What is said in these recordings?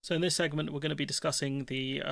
So in this segment, we're going to be discussing the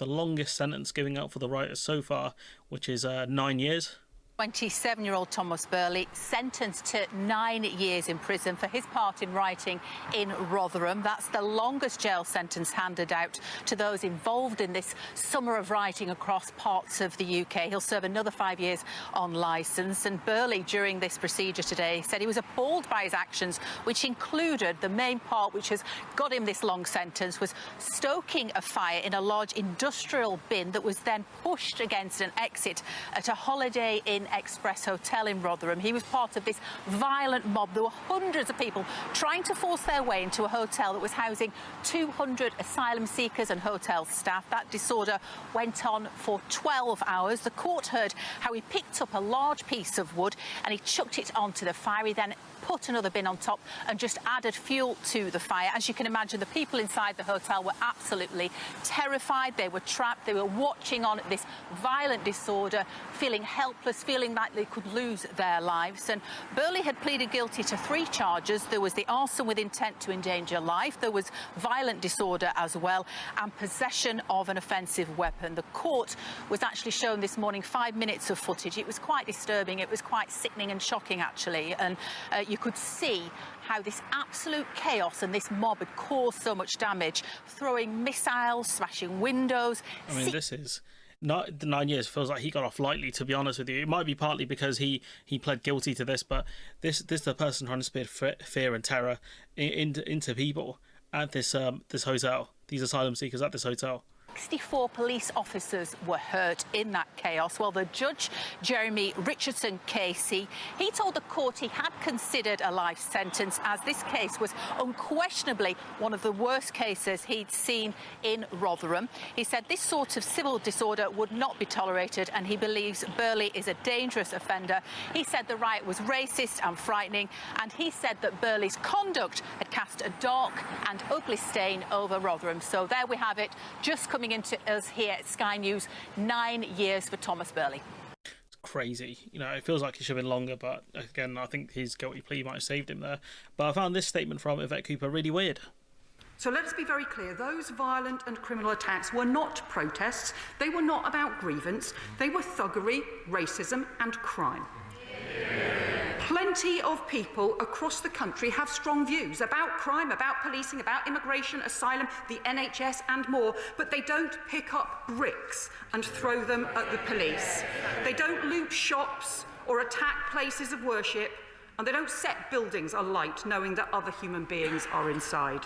longest sentence given out for the rioters so far, which is 9 years. 27-year-old Thomas Burley sentenced to 9 years in prison for his part in rioting in Rotherham. That's the longest jail sentence handed out to those involved in this summer of rioting across parts of the UK. He'll serve another 5 years on licence. And Burley, during this procedure today, said he was appalled by his actions, which included the main part which has got him this long sentence, was stoking a fire in a large industrial bin that was then pushed against an exit at a Holiday Inn Express Hotel in Rotherham. He was part of this violent mob. There were hundreds of people trying to force their way into a hotel that was housing 200 asylum seekers and hotel staff. That disorder went on for 12 hours. The court heard how he picked up a large piece of wood and he chucked it onto the fire. He then put another bin on top and just added fuel to the fire. As you can imagine, the people inside the hotel were absolutely terrified. They were trapped. They were watching on this violent disorder, feeling helpless, feeling like they could lose their lives. And Burley had pleaded guilty to 3 charges. There was the arson with intent to endanger life. There was violent disorder as well, and possession of an offensive weapon. The court was actually shown this morning 5 minutes of footage. It was quite disturbing. It was quite sickening and shocking, actually. And you could see how this absolute chaos and this mob had caused so much damage, throwing missiles, smashing windows. I mean, this is not 9 years. Feels like he got off lightly, to be honest with you. It might be partly because he pled guilty to this, but this is the person trying to spread fear and terror into people at this hotel. These asylum seekers at this hotel. 64 police officers were hurt in that chaos. Well, the judge, Jeremy Richardson Casey, he told the court he had considered a life sentence, as this case was unquestionably one of the worst cases he'd seen in Rotherham. He said this sort of civil disorder would not be tolerated, and he believes Burley is a dangerous offender. He said the riot was racist and frightening, and he said that Burley's conduct had cast a dark and ugly stain over Rotherham. So there we have it, just coming into us here at Sky News, 9 years for Thomas Burley. It's crazy. You know, it feels like it should have been longer, but again, I think his guilty plea might have saved him there. But I found this statement from Yvette Cooper really weird. So let us be very clear, those violent and criminal attacks were not protests, they were not about grievance, they were thuggery, racism and crime. Plenty of people across the country have strong views about crime, about policing, about immigration, asylum, the NHS and more, but they don't pick up bricks and throw them at the police. They don't loot shops or attack places of worship, and they don't set buildings alight knowing that other human beings are inside.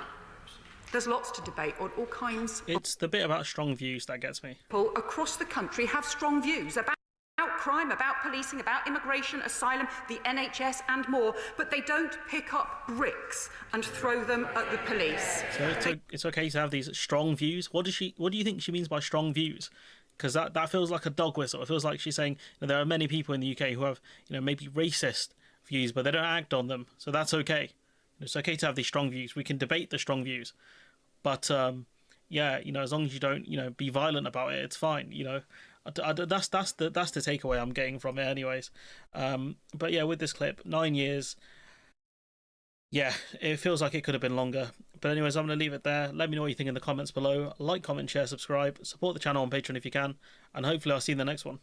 There's lots to debate on all kinds. It's the bit about strong views that gets me. People across the country have strong views about crime, about policing, about immigration, asylum, the NHS and more, but they don't pick up bricks and throw them at the police. So it's okay to have these strong views. What do you think she means by strong views? Because that feels like a dog whistle. It feels like she's saying there are many people in the UK who have maybe racist views, but they don't act on them. So that's okay. It's okay to have these strong views. We can debate the strong views, but yeah, as long as you don't be violent about it, it's fine. That's the takeaway I'm getting from it anyways. But yeah, with this clip, 9 years, yeah, it feels like it could have been longer. But anyways, I'm going to leave it there. Let me know what you think in the comments below. Like, comment, share, subscribe, support the channel on Patreon if you can, and hopefully I'll see you in the next one.